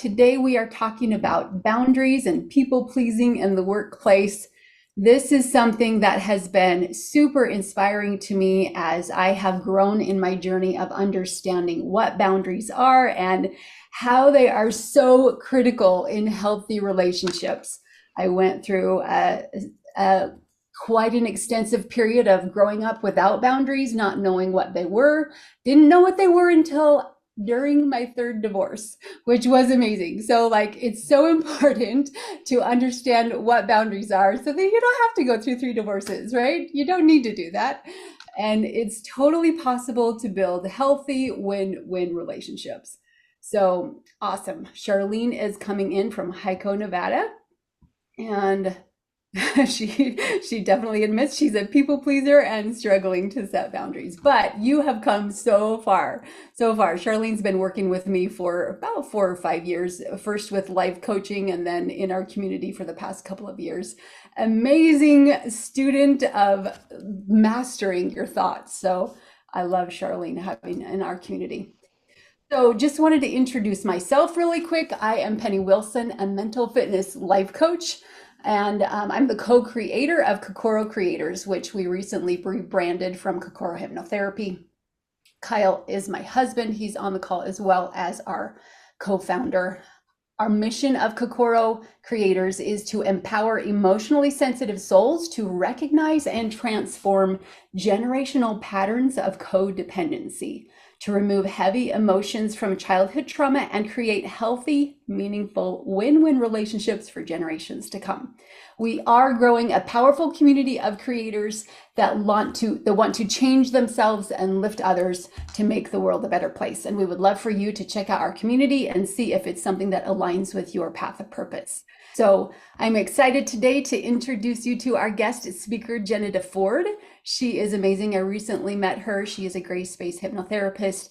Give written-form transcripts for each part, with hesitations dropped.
Today we are talking about boundaries and people pleasing in the workplace. This is something that has been super inspiring to me as I have grown in my journey of understanding what boundaries are and how they are so critical in healthy relationships. I went through a quite an extensive period of growing up without boundaries, not knowing what they were. Didn't know what they were until during my third divorce, which was amazing. So, like, it's so important to understand what boundaries are so that you don't have to go through three divorces, right? You don't need to do that. And it's totally possible to build healthy win-win relationships. So awesome. Charlene is coming in from Hico, Nevada, and she definitely admits she's a people pleaser and struggling to set boundaries. But you have come so far, so far. Charlene's been working with me for about 4 or 5 years, first with life coaching and then in our community for the past couple of years. Amazing student of mastering your thoughts. So I love Charlene having in our community. So, just wanted to introduce myself really quick. I am Penny Wilson, a mental fitness life coach, and I'm the co creator of Kokoro Creators, which we recently rebranded from Kokoro Hypnotherapy. Kyle is my husband. He's on the call as well as our co founder. Our mission of Kokoro Creators is to empower emotionally sensitive souls to recognize and transform generational patterns of codependency, to remove heavy emotions from childhood trauma and create healthy, meaningful win-win relationships for generations to come. We are growing a powerful community of creators that want to change themselves and lift others to make the world a better place. And we would love for you to check out our community and see if it's something that aligns with your path of purpose. So I'm excited today to introduce you to our guest speaker, Jenna DeFord. She is amazing. I recently met her. She is a gray space hypnotherapist.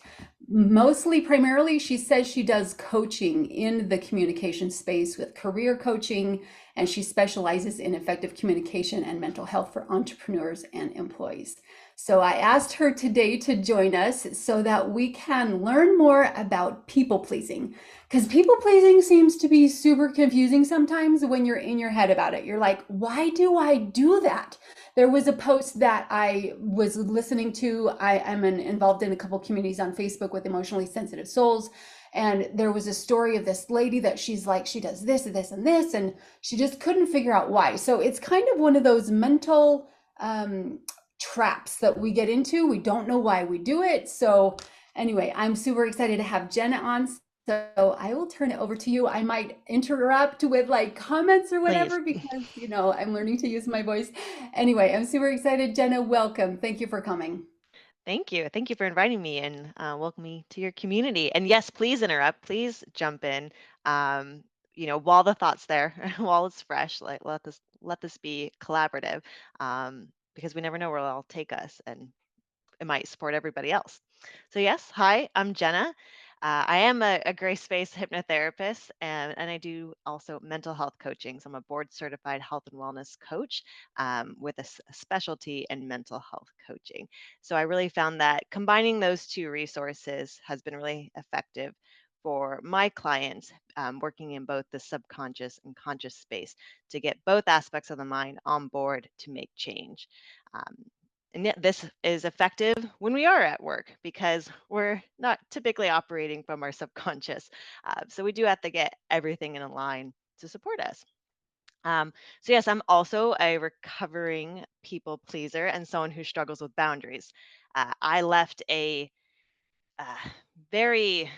Mostly, primarily, she says she does coaching in the communication space with career coaching, and she specializes in effective communication and mental health for entrepreneurs and employees. So I asked her today to join us so that we can learn more about people pleasing. Because people pleasing seems to be super confusing sometimes when you're in your head about it. You're like, why do I do that? There was a post that I was listening to. I am involved in a couple communities on Facebook with emotionally sensitive souls. And there was a story of this lady that she's like, she does this and this and this, and she just couldn't figure out why. So it's kind of one of those mental traps that we get into. We don't know why we do it. So anyway, I'm super excited to have Jenna on. So I will turn it over to you. I might interrupt with like comments or Please. whatever because, I'm learning to use my voice. Anyway, I'm super excited. Jenna, welcome. Thank you for coming. Thank you. Thank you for inviting me and welcome me to your community. And yes, please interrupt. Please jump in. Um, while the thought's there, while it's fresh, like let this be collaborative, because we never know where it'll take us, and it might support everybody else. So yes, hi, I'm Jenna. I am a gray space hypnotherapist, and I do also mental health coaching. So I'm a board certified health and wellness coach with a specialty in mental health coaching. So I really found that combining those two resources has been really effective for my clients, working in both the subconscious and conscious space to get both aspects of the mind on board to make change. Um, and yet, this is effective when we are at work because we're not typically operating from our subconscious. So we do have to get everything in a line to support us. So, yes, I'm also a recovering people pleaser and someone who struggles with boundaries. I left a uh, very,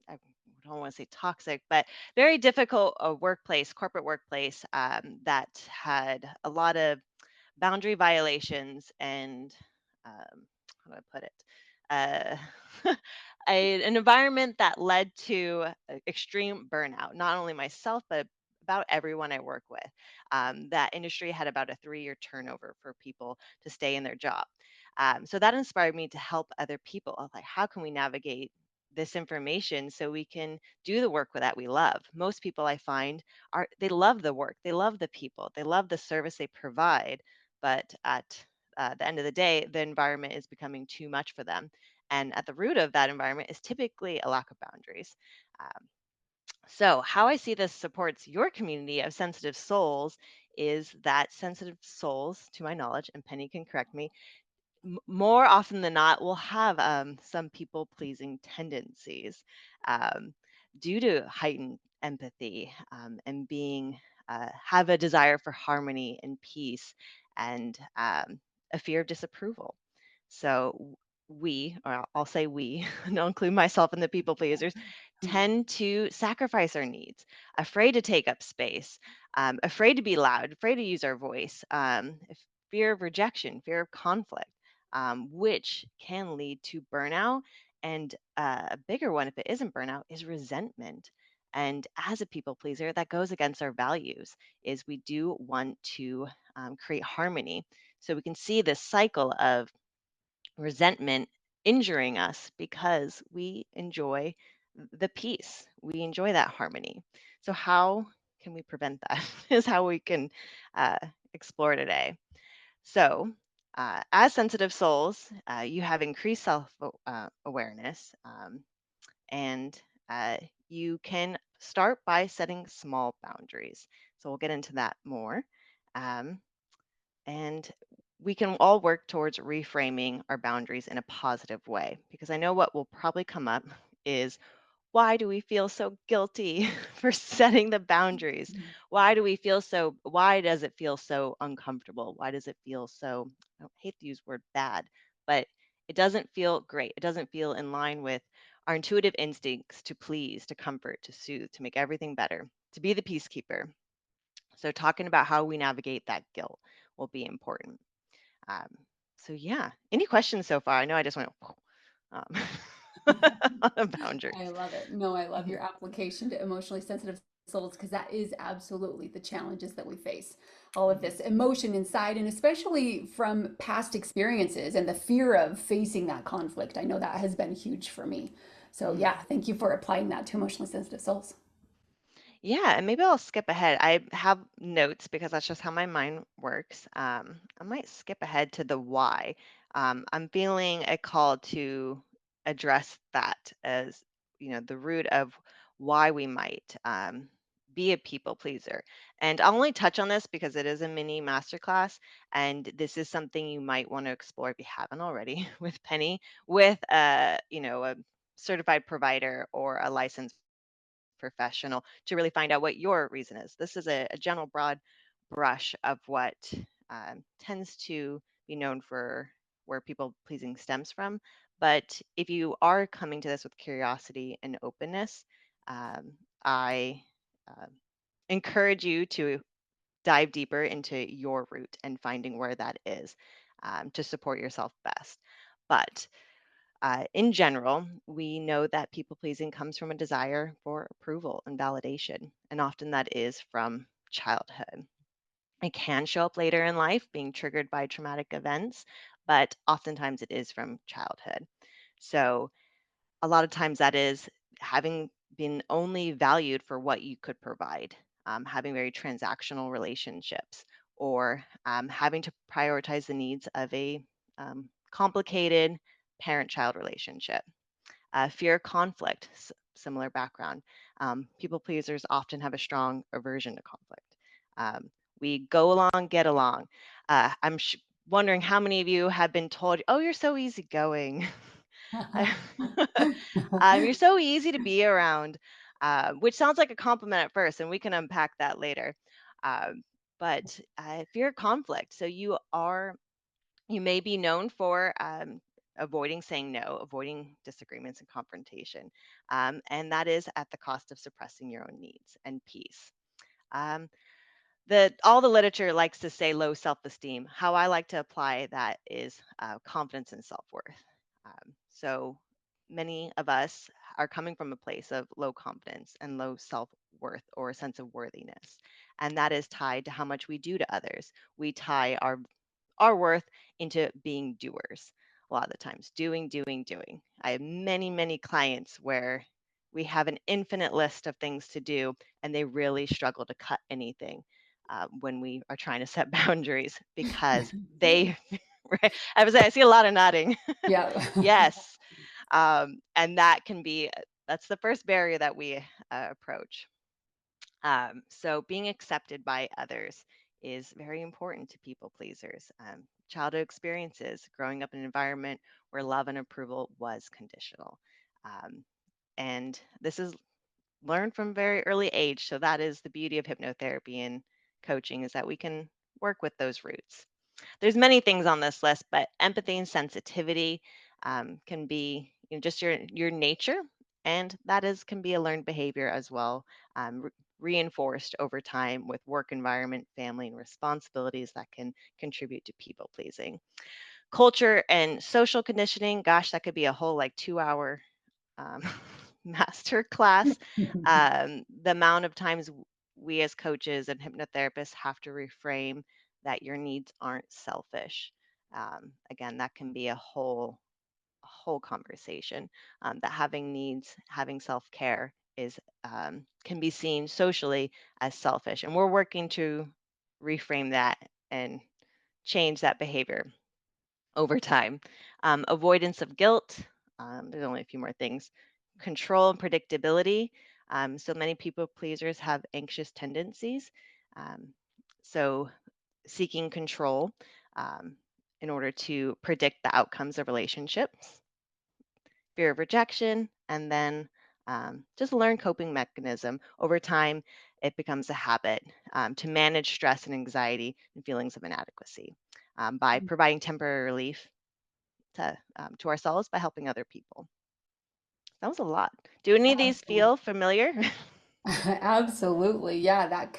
I don't want to say toxic, but very difficult workplace, corporate workplace that had a lot of boundary violations and how do I put it? Uh, an environment that led to extreme burnout, not only myself, but about everyone I work with. That industry had about a 3-year turnover for people to stay in their job. So that inspired me to help other people. I was like, how can we navigate this information so we can do the work that we love? Most people I find they love the work, they love the people, they love the service they provide, but at the end of the day, the environment is becoming too much for them. And at the root of that environment is typically a lack of boundaries. Um, So, how I see this supports your community of sensitive souls is that sensitive souls, to my knowledge, and Penny can correct me, more often than not will have some people pleasing tendencies um, due to heightened empathy and being have a desire for harmony and peace and a fear of disapproval. So we, or I'll say we, and I'll include myself in the people pleasers, tend to sacrifice our needs, afraid to take up space, afraid to be loud, afraid to use our voice, fear of rejection, fear of conflict, which can lead to burnout. And a bigger one, if it isn't burnout, is resentment. And as a people pleaser, that goes against our values. Is we do want to create harmony, so we can see this cycle of resentment injuring us because we enjoy the peace. We enjoy that harmony. So how can we prevent that? Is how we can uh, explore today. So, as sensitive souls, you have increased self awareness, and you can start by setting small boundaries. So, we'll get into that more. Um, and we can all work towards reframing our boundaries in a positive way because I know what will probably come up is why do we feel so guilty for setting the boundaries? Why does it feel so uncomfortable? Why does it feel so, I don't hate to use the word bad, but it doesn't feel great. It doesn't feel in line with our intuitive instincts to please, to comfort, to soothe, to make everything better, to be the peacekeeper. So talking about how we navigate that guilt will be important. Um, so yeah, any questions so far? I know I just went um, on I boundaries. love it. No, I love your application to emotionally sensitive souls because that is absolutely the challenges that we face. All of Mhm. this emotion inside, and especially from past experiences and the fear of facing that conflict. I know that has been huge for me. So, Mhm. yeah, thank you for applying that to emotionally sensitive souls. Yeah, and maybe I'll skip ahead. I have notes because that's just how my mind works. I might skip ahead to the why. I'm feeling a call to address that as, the root of why we might be a people pleaser. And I'll only touch on this because it is a mini masterclass, and this is something you might want to explore if you haven't already with Penny, with a certified provider or a licensed professional to really find out what your reason is. This is a general broad brush of what tends to be known for where people pleasing stems from. But if you are coming to this with curiosity and openness, I uh, encourage you to dive deeper into your root and finding where that is to support yourself best. But in general, we know that people pleasing comes from a desire for approval and validation, and often that is from childhood. It can show up later in life, being triggered by traumatic events, but oftentimes it is from childhood. So, a lot of times that is having been only valued for what you could provide, having very transactional relationships, or having to prioritize the needs of a complicated parent child relationship. Fear of conflict, similar background. People pleasers often have a strong aversion to conflict. Um, we go along, get along. Wondering how many of you have been told, "Oh, you're so easygoing." You're so easy to be around, which sounds like a compliment at first, and we can unpack that later. Um, but fear of conflict. So you may be known for avoiding saying no, avoiding disagreements and confrontation, and that is at the cost of suppressing your own needs and peace. Um, all the literature likes to say low self-esteem. How I like to apply that is confidence and self-worth. So many of us are coming from a place of low confidence and low self-worth or a sense of worthiness, and that is tied to how much we do to others. We tie our worth into being doers a lot of the times, doing, doing, doing. I have many, many clients where we have an infinite list of things to do, and they really struggle to cut anything when we are trying to set boundaries because they, right, I see a lot of nodding. Yeah. Yes. And that can be That's the first barrier that we approach. So being accepted by others is very important to people pleasers. Childhood experiences, growing up in an environment where love and approval was conditional. Um, and this is learned from very early age. So that is the beauty of hypnotherapy and coaching, is that we can work with those roots. There's many things on this list, but empathy and sensitivity can be, just your nature, and that is can be a learned behavior as well, reinforced over time with work environment, family, and responsibilities that can contribute to people pleasing. Culture and social conditioning, gosh, that could be a whole like 2 hour um, master class. The amount of times we as coaches and hypnotherapists have to reframe that your needs aren't selfish. Again, that can be a whole conversation. That having needs, having self care is can be seen socially as selfish, and we're working to reframe that and change that behavior over time. Avoidance of guilt. There's only a few more things. Control and predictability. So many people pleasers have anxious tendencies. Um, so seeking control um, in order to predict the outcomes of relationships, fear of rejection, and then just learn coping mechanism. Over time, it becomes a habit to manage stress and anxiety and feelings of inadequacy by providing temporary relief to ourselves by helping other people. That was a lot. Do any of these Absolutely. feel familiar? Absolutely. Yeah, that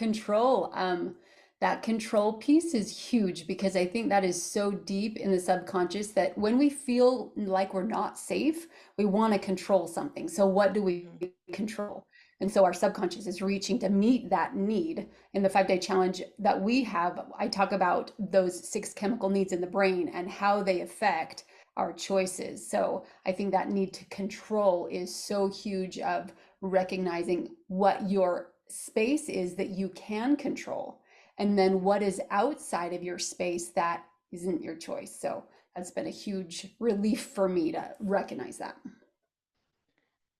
control piece is huge because I think that is so deep in the subconscious that when we feel like we're not safe, we want to control something. So what do we Mhm. control? And so our subconscious is reaching to meet that need. In the 5 day challenge that we have, I talk about those 6 chemical needs in the brain and how they affect our choices. So I think that need to control is so huge of recognizing what your space is that you can control, and then what is outside of your space that isn't your choice. So that's been a huge relief for me to recognize that.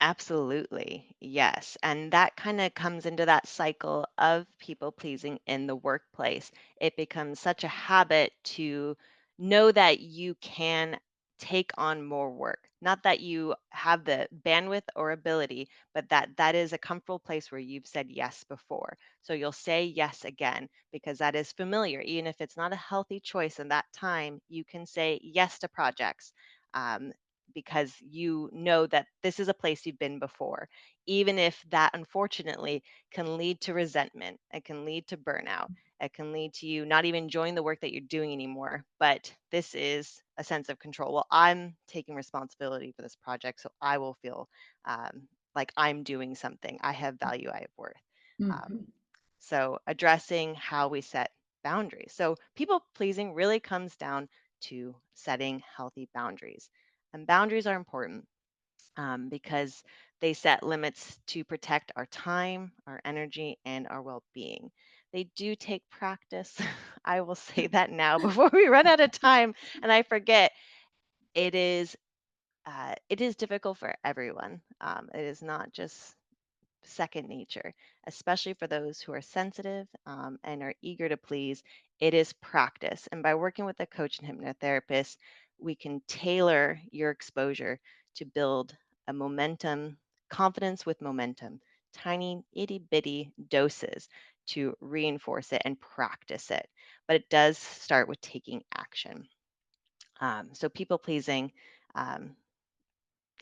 Absolutely. Yes. And that kind of comes into that cycle of people pleasing in the workplace. It becomes such a habit to know that you can take on more work. Not that you have the bandwidth or ability, but that is a comfortable place where you've said yes before. So you'll say yes again because that is familiar. Even if it's not a healthy choice in that time, you can say yes to projects. Um, because you know that this is a place you've been before, even if that unfortunately can lead to resentment, it can lead to burnout, it can lead to you not even enjoying the work that you're doing anymore. But this is a sense of control. Well, I'm taking responsibility for this project, so I will feel like I'm doing something. I have value, I have worth. Um, Mhm. so, addressing how we set boundaries. So, people pleasing really comes down to setting healthy boundaries. And boundaries are important because they set limits to protect our time, our energy, and our well being. They do take practice. I will say that now before we run out of time and I forget. It is difficult for everyone. It is not just second nature, especially for those who are sensitive and are eager to please. It is practice. And by working with a coach and hypnotherapist, we can tailor your exposure to build a momentum, confidence with momentum, tiny itty bitty doses to reinforce it and practice it. But it does start with taking action. So, people pleasing. Um,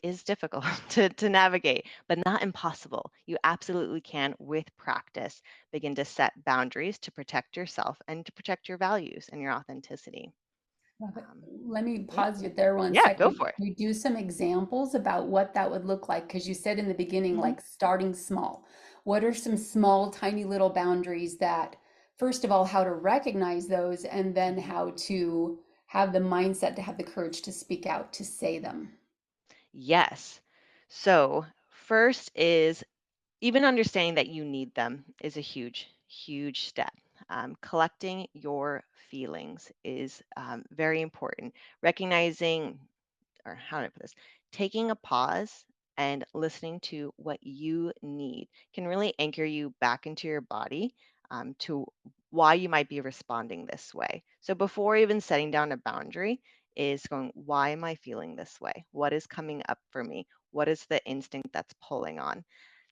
is difficult to navigate, but not impossible. You absolutely can, with practice, begin to set boundaries to protect yourself and to protect your values and your authenticity. Love it. Um, Let me yeah, pause you there one yeah, go second. for it. Can you do some examples about what that would look like? Because you said in the beginning, Mhm. like starting small. What are some small, tiny little boundaries that, first of all, how to recognize those, and then Mhm. how to have the mindset to have the courage to speak out, to say them? Yes. So, first is even understanding that you need them is a huge, huge step. Collecting your feelings is very important. Recognizing, or how do I put this? Taking a pause and listening to what you need can really anchor you back into your body, to why you might be responding this way. So before even setting down a boundary, is going, why am I feeling this way? What is coming up for me? What is the instinct that's pulling on?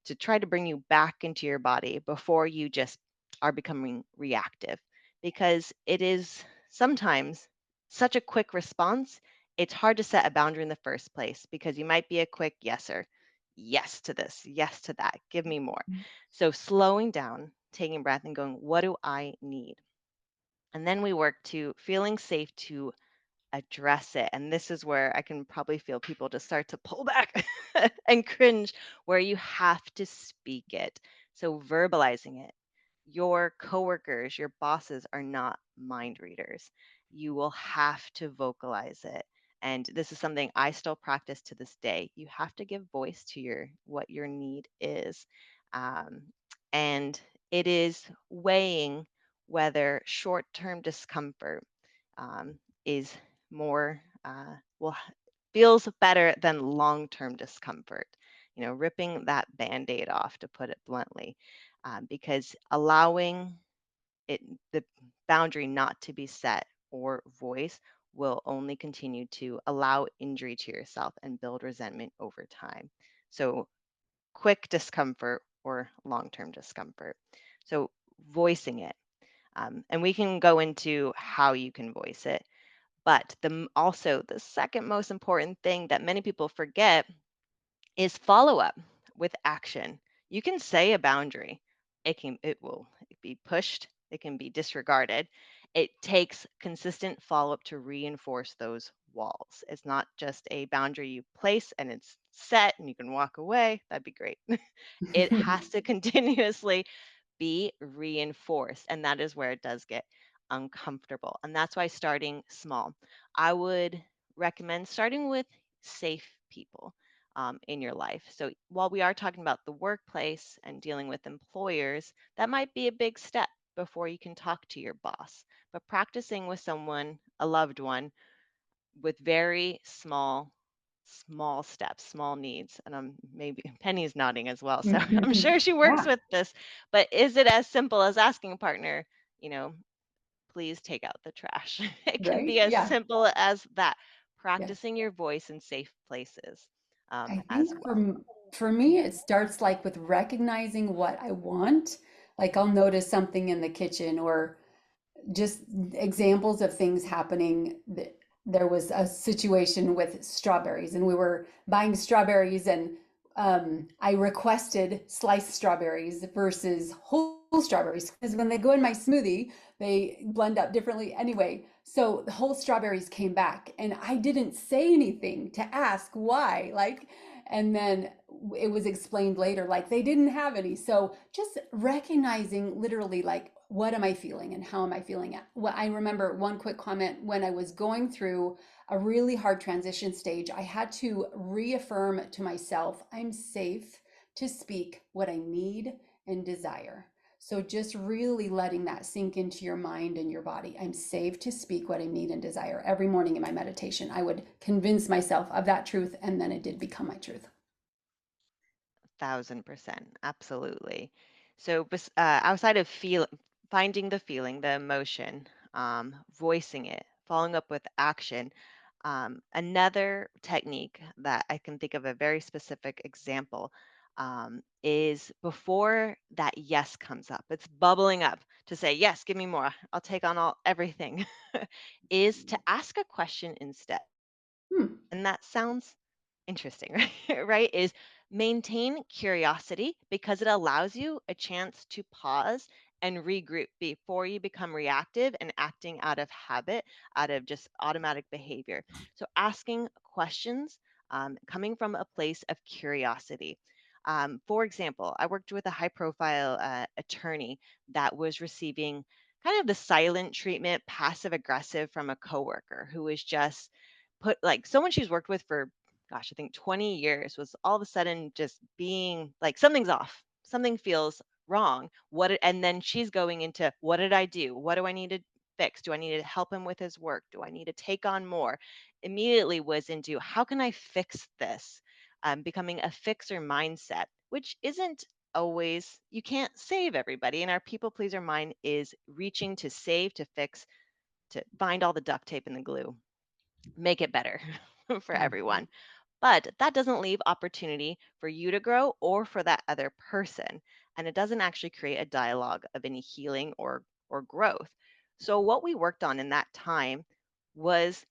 To try to bring you back into your body before you just are becoming reactive. Because it is sometimes such a quick response, it's hard to set a boundary in the first place because you might be a quick yeser. Yes to this, yes to that, give me more. So slowing down, taking a breath and going, what do I need? And then we work to feeling safe to address it. And this is where I can probably feel people just start to pull back and cringe, where you have to speak it. So verbalizing it. Your coworkers, your bosses are not mind readers. You will have to vocalize it. And this is something I still practice to this day. You have to give voice to your what your need is. Um, and it is weighing whether short-term discomfort, is more feels better than long-term discomfort. Ripping that band-aid off, to put it bluntly, because allowing it the boundary not to be set or voice will only continue to allow injury to yourself and build resentment over time. So quick discomfort or long-term discomfort. So voicing it, and we can go into how you can voice it. But also the second most important thing that many people forget is follow up with action. You can say a boundary. It will be pushed, it can be disregarded. It takes consistent follow up to reinforce those walls. It's not just a boundary you place and it's set and you can walk away. That'd be great. It has to continuously be reinforced. And that is where it does get uncomfortable. And that's why starting small. I would recommend starting with safe people, in your life. So while we are talking about the workplace and dealing with employers, that might be a big step before you can talk to your boss. But practicing with someone, a loved one, with very small steps, small needs. And I'm maybe Penny's nodding as well. So I'm sure she works Yeah, with this. But is it as simple as asking a partner, you know, please take out the trash? It can right? be as Yeah, simple as that. yeah. Practicing your voice in safe places, I as think well. for me, it starts like with recognizing what I want. Like I'll notice something in the kitchen or just examples of things happening. There was a situation with strawberries, and we were buying strawberries, and I requested sliced strawberries versus whole strawberries because when they go in my smoothie, they blend up differently anyway. So the whole strawberries came back, and I didn't say anything to ask why. And then it was explained later, like they didn't have any. So just recognizing literally, like, what am I feeling and how am I feeling it? Well, I remember one quick comment when I was going through a really hard transition stage. I had to reaffirm to myself, I'm safe to speak what I need and desire. So just really letting that sink into your mind and your body. I'm safe to speak what I need and desire. Every morning in my meditation, I would convince myself of that truth, and then it did become my truth. 1,000%. Absolutely. So, outside of finding the feeling, the emotion, voicing it, following up with action, another technique that I can think of, a very specific example, is before that yes comes up, it's bubbling up to say, yes, give me more. I'll take on everything, is to ask a question instead. Hmm. And that sounds interesting, right? Right? Is maintain curiosity because it allows you a chance to pause and regroup before you become reactive and acting out of habit, out of just automatic behavior. So, asking questions, coming from a place of curiosity. For example, I worked with a high profile attorney that was receiving kind of the silent treatment, passive aggressive, from a coworker who was just put, like, someone she's worked with for, gosh, I think 20 years, was all of a sudden just being like, something's off, something feels wrong. And then she's going into, what did I do? What do I need to fix? Do I need to help him with his work? Do I need to take on more? Immediately was into, how can I fix this? becoming a fixer mindset, which isn't always, you can't save everybody. And our people pleaser mind is reaching to save, to fix, to find all the duct tape and the glue, make it better for Mhm. everyone. But that doesn't leave opportunity for you to grow or for that other person. And it doesn't actually create a dialogue of any healing or growth. So what we worked on in that time was,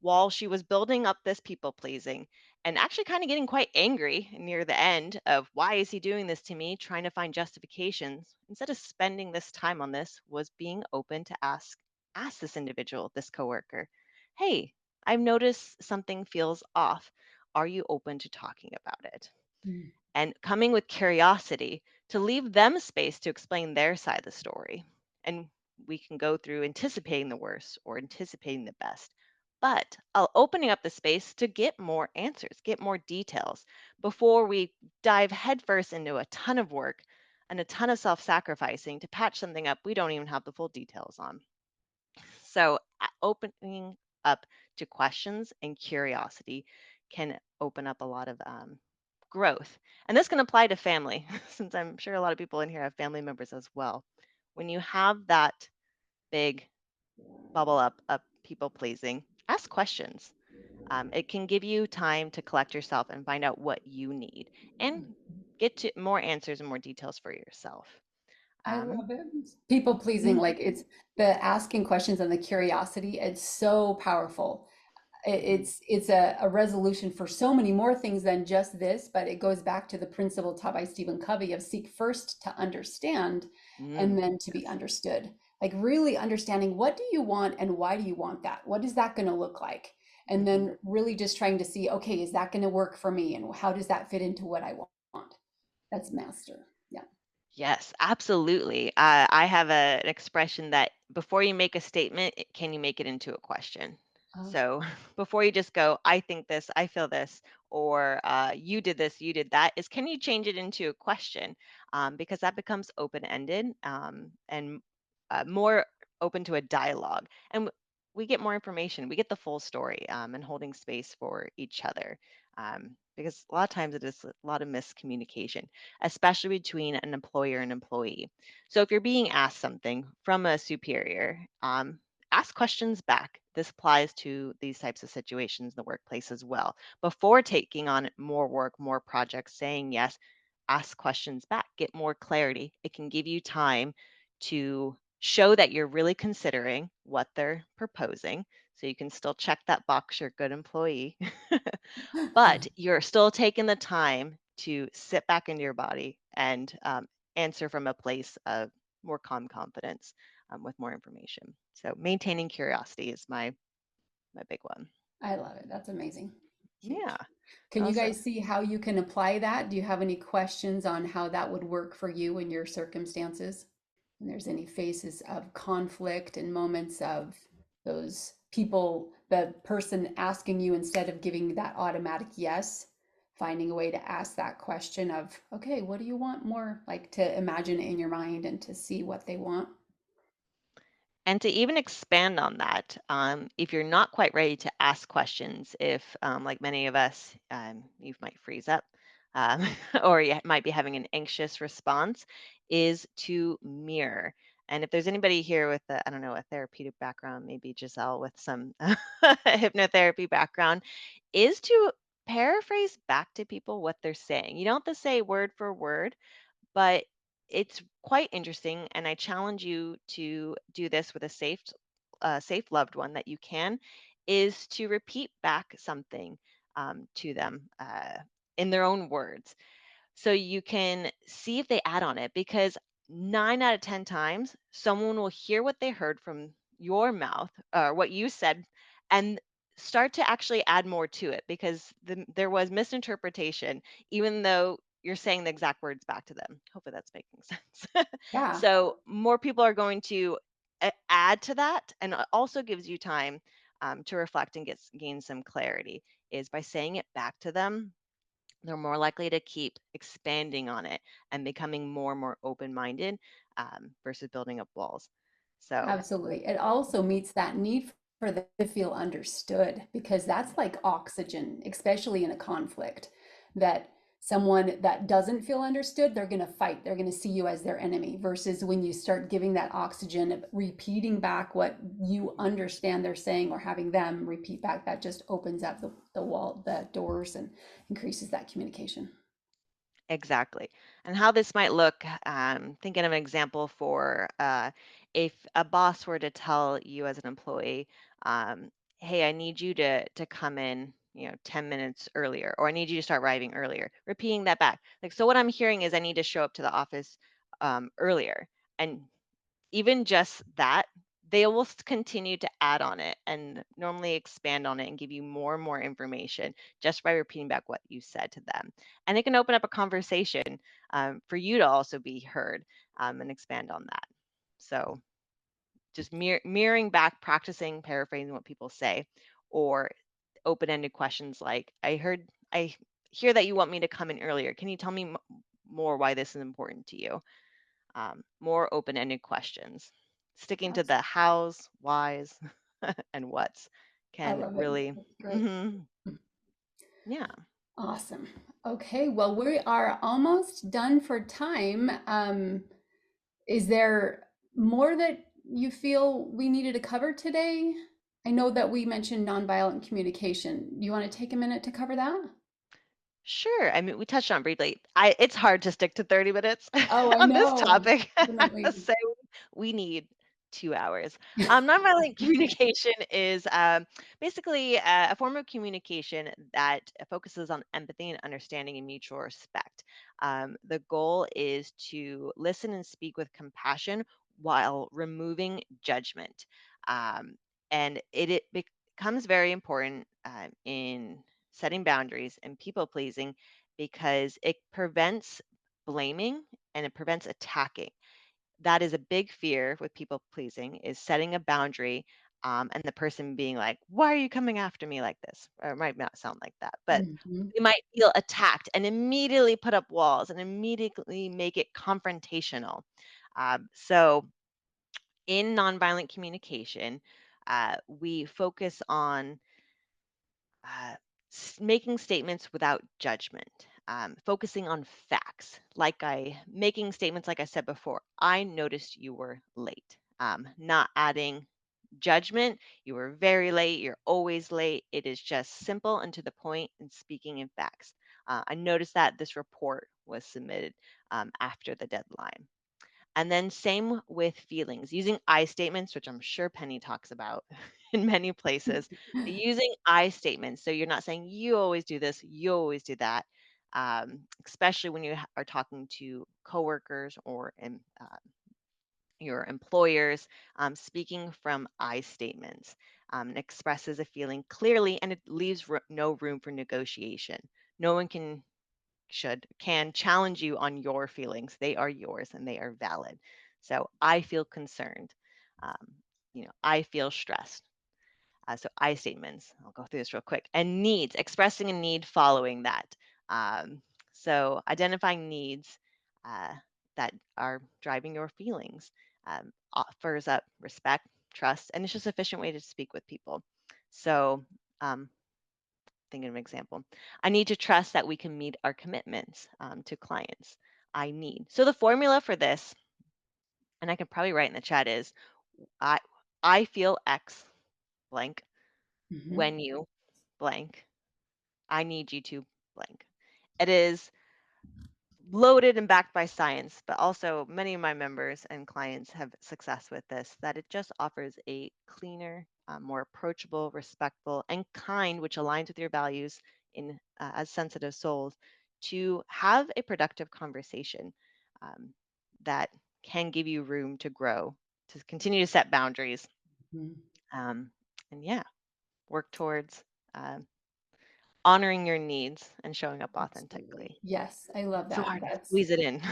while she was building up this people pleasing and actually kind of getting quite angry near the end of, why is he doing this to me, trying to find justifications, instead of spending this time on this, was being open to ask this individual, this coworker, hey, I've noticed something feels off, are you open to talking about it? Mm. And coming with curiosity to leave them space to explain their side of the story. And we can go through anticipating the worst or anticipating the best, but opening up the space to get more answers, get more details before we dive headfirst into a ton of work and a ton of self sacrificing to patch something up we don't even have the full details on. So, opening up to questions and curiosity can open up a lot of growth. And this can apply to family, since I'm sure a lot of people in here have family members as well. When you have that big bubble up of people pleasing, ask questions. It can give you time to collect yourself and find out what you need and get to more answers and more details for yourself. I Um, love it. People pleasing, mhm, like it's the asking questions and the curiosity. It's so powerful. mhm, It's a resolution for so many more things than just this, but it goes back to the principle taught by Stephen Covey of seek first to understand and mm, then to be yes. understood. Like really understanding, what do you want and why do you want that? What is that going to look like? And Mhm. then really just trying to see, okay, is that going to work for me? And how does that fit into what I want? That's master. Yeah. Yes, absolutely. I have an expression that before you make a statement, can you make it into a question? Uh, So before you just go, I think this, I feel this, or you did this, you did that, is can you change it into a question? Because that becomes open ended and more open to a dialogue. And we get more information, we get the full story and holding space for each other. Because a lot of times it is a lot of miscommunication, especially between an employer and employee. So if you're being asked something from a superior, ask questions back. This applies to these types of situations in the workplace as well. Before taking on more work, more projects, saying yes, ask questions back, get more clarity. It can give you time to show that you're really considering what they're proposing. So you can still check that box, you're a good employee, but you're still taking the time to sit back into your body and answer from a place of more calm confidence with more information. So maintaining curiosity is my big one. I love it. That's amazing. Yeah. Huge. Can you Also, guys see how you can apply that? Do you have any questions on how that would work for you in your circumstances? And there's any phases of conflict and moments of those people, the person asking you instead of giving that automatic yes, finding a way to ask that question of, okay, what do you want more? Like to imagine it in your mind and to see what they want. and to even expand on that, if you're not quite ready to ask questions, if like many of us, you might freeze up, um, or you might be having an anxious response, is to mirror. And if there's anybody here with I don't know, a therapeutic background, maybe Giselle with some hypnotherapy background, is to paraphrase back to people what they're saying. You don't have to say word for word, but it's quite interesting, and I challenge you to do this with a safe loved one that you can, is to repeat back something to them in their own words, so you can see if they add on it. Because 9 out of 10 times, someone will hear what they heard from your mouth or what you said, and start to actually add more to it, because there was misinterpretation, even though you're saying the exact words back to them. Hopefully that's making sense. Yeah, So more people are going to add to that, and it also gives you time to reflect and gain some clarity, is by saying it back to them. They're more likely to keep expanding on it and becoming more and more open minded versus building up walls. So, absolutely. It also meets that need for them to feel understood because that's like oxygen, especially in a conflict. that someone that doesn't feel understood, they're going to fight. They're going to see you as their enemy, versus when you start giving that oxygen of repeating back what you understand they're saying, or having them repeat back, that just opens up the doors, and increases that communication. Exactly. And how this might look, thinking of an example for if a boss were to tell you as an employee, hey, I need you to come in, 10 minutes earlier, or I need you to start arriving earlier, repeating that back. Like, so what I'm hearing is I need to show up to the office earlier. And even just that, they will continue to add on it and normally expand on it and give you more and more information just by repeating back what you said to them. And it can open up a conversation for you to also be heard and expand on that. So just mirroring back, practicing, paraphrasing what people say, or open-ended questions like, I hear that you want me to come in earlier. Can you tell me more why this is important to you? More open-ended questions. Sticking to the hows, whys, and whats I can love it. really, That's great. mhm, yeah. Awesome. Okay, well, we are almost done for time. Is there more that you feel we needed to cover today? I know that we mentioned nonviolent communication. You want to take a minute to cover that? Sure. I mean, we touched on it briefly. It's hard to stick to 30 minutes Oh, I on this know. topic. Definitely. So we need 2 hours. Nonviolent communication is basically a form of communication that focuses on empathy and understanding and mutual respect. The goal is to listen and speak with compassion while removing judgment. Um, and it becomes very important in setting boundaries and people pleasing because it prevents blaming and it prevents attacking. That is a big fear with people pleasing, is setting a boundary and the person being like, why are you coming after me like this? Or it might not sound like that, but Mhm. they might feel attacked and immediately put up walls and immediately make it confrontational. So in nonviolent communication, we focus on uh, making statements without judgment, focusing on facts. Making statements like I said before. I noticed you were late. Not adding judgment. You were very late. You're always late. It is just simple and to the point and speaking in facts. I noticed that this report was submitted after the deadline. And then same with feelings, using I statements, which I'm sure Penny talks about in many places, using I statements. So you're not saying you always do this, you always do that, especially when you are talking to coworkers or your employers, speaking from I statements. It expresses a feeling clearly and it leaves no room for negotiation. No one can challenge you on your feelings. They are yours and they are valid. So I feel concerned. Um, I feel stressed. So I statements, I'll go through this real quick. And needs, expressing a need following that. Um, so identifying needs that are driving your feelings offers up respect, trust, and it's just an efficient way to speak with people. So um, thinking of an example. I need to trust that we can meet our commitments to clients. I need. So the formula for this, and I can probably write in the chat is I I feel X blank Mhm. when you blank. I need you to blank. It is loaded and backed by science, but also many of my members and clients have success with this, that it just offers a cleaner, more approachable, respectful, and kind, which aligns with your values in as sensitive souls, to have a productive conversation um, that can give you room to grow, to continue to set boundaries, Mhm. um, and yeah, work towards honoring your needs and showing up Absolutely. authentically. Yes, I love So that. hard to That's squeeze it in in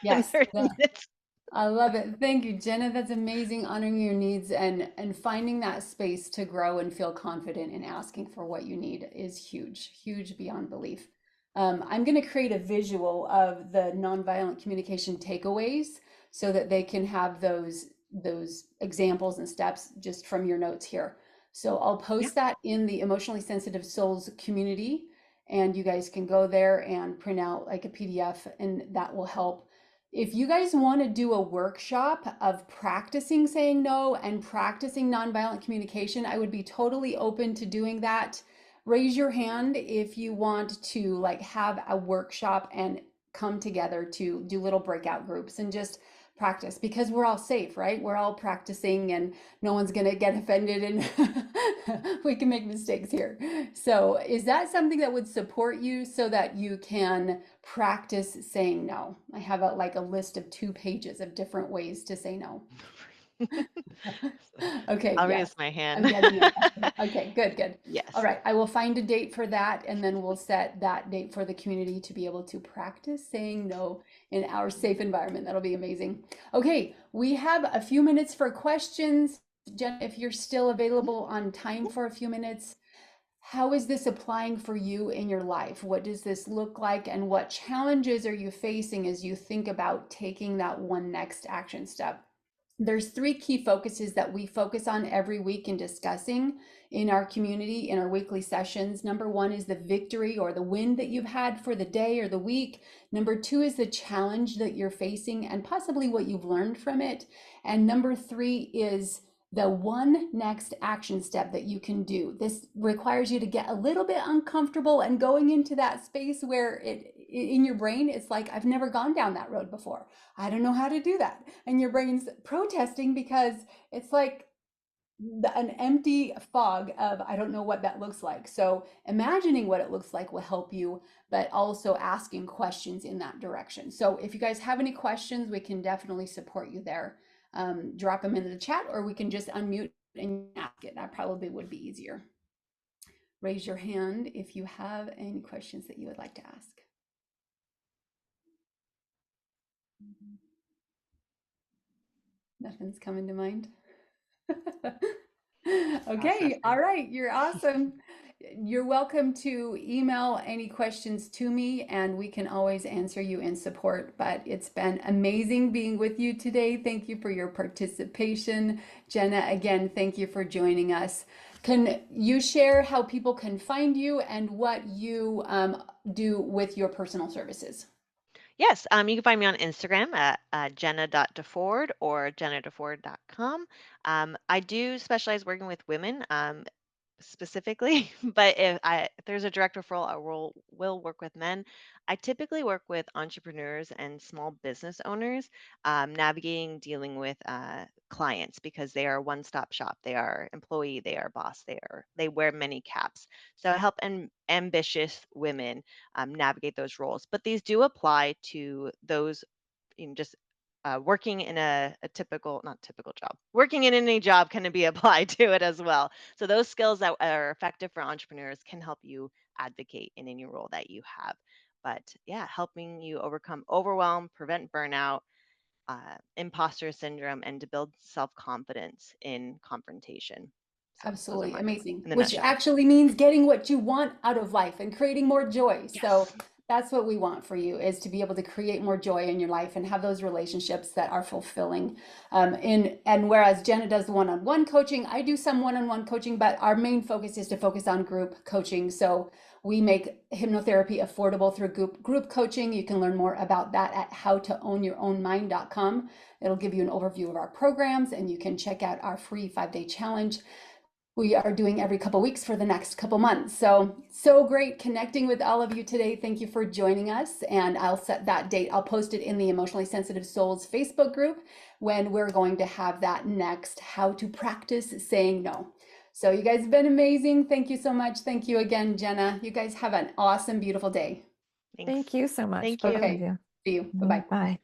yes. 30 minutes. I love it. Thank you, Jenna. That's amazing. Honoring your needs, and finding that space to grow and feel confident in asking for what you need is huge, huge beyond belief. I'm going to create a visual of the nonviolent communication takeaways so that they can have those examples and steps just from your notes here. So I'll Yeah. post that in the Emotionally Sensitive Souls community, and you guys can go there and print out like a PDF, and that will help. If you guys want to do a workshop of practicing saying no and practicing nonviolent communication, I would be totally open to doing that. Raise your hand if you want to like have a workshop and come together to do little breakout groups and just practice, because we're all safe, right? We're all practicing and no one's going to get offended, and we can make mistakes here. So is that something that would support you so that you can practice saying no? I have a list of 2 pages of different ways to say no. Okay, I'll yes, raise my I'm hand. getting it. Okay, good, good. All Yes. right, I will find a date for that, and then we'll set that date for the community to be able to practice saying no in our safe environment. That'll be amazing. Okay, we have a few minutes for questions. Jen, if you're still available on time for a few minutes, how is this applying for you in your life? What does this look like, and what challenges are you facing as you think about taking that one next action step? There's 3 key focuses that we focus on every week in discussing in our community in our weekly sessions. Number 1 is the victory or the win that you've had for the day or the week. Number 2 is the challenge that you're facing and possibly what you've learned from it. And number 3 is the one next action step that you can do. This requires you to get a little bit uncomfortable and going into that space where in your brain, it's like, I've never gone down that road before. I don't know how to do that. And your brain's protesting because it's like an empty fog of, I don't know what that looks like. So imagining what it looks like will help you, but also asking questions in that direction. So if you guys have any questions, we can definitely support you there. Drop them into the chat, or we can just unmute and ask it. That probably would be easier. Raise your hand if you have any questions that you would like to ask. Nothing's coming to mind. Okay, all right, you're awesome. You're welcome to email any questions to me, and we can always answer you in support. But it's been amazing being with you today. Thank you for your participation. Jenna, again, thank you for joining us. Can you share how people can find you and what you do with your personal services? Yes, you can find me on Instagram at jenna.deford or jennadeford.com. I do specialize working with women. Specifically, but if there's a direct referral, I will work with men. I typically work with entrepreneurs and small business owners, navigating dealing with clients because they are one-stop shop. They are employee, they are boss, they wear many caps. So I help ambitious women navigate those roles. But these do apply to those just working in a typical, not typical job, working in any job can be applied to it as well. So those skills that are effective for entrepreneurs can help you advocate in any role that you have. But yeah, helping you overcome overwhelm, prevent burnout, imposter syndrome, and to build self-confidence in confrontation. So those are Absolutely my amazing, in the which nutshell. actually means getting what you want out of life and creating more joy. So Yes. that's what we want for you, is to be able to create more joy in your life and have those relationships that are fulfilling. And whereas Jenna does the one-on-one coaching, I do some one-on-one coaching, but our main focus is to focus on group coaching. So we make hypnotherapy affordable through group coaching. You can learn more about that at howtoownyournmind.com. It'll give you an overview of our programs, and you can check out our free 5-day challenge we are doing every couple weeks for the next couple months. So great connecting with all of you today. Thank you for joining us. And I'll set that date. I'll post it in the Emotionally Sensitive Souls Facebook group when we're going to have that next How to Practice Saying No. So you guys have been amazing. Thank you so much. Thank you again, Jenna. You guys have an awesome, beautiful day. Thanks. Thank you so much, Thank both you. of Okay, you. see you. Bye-bye. Bye.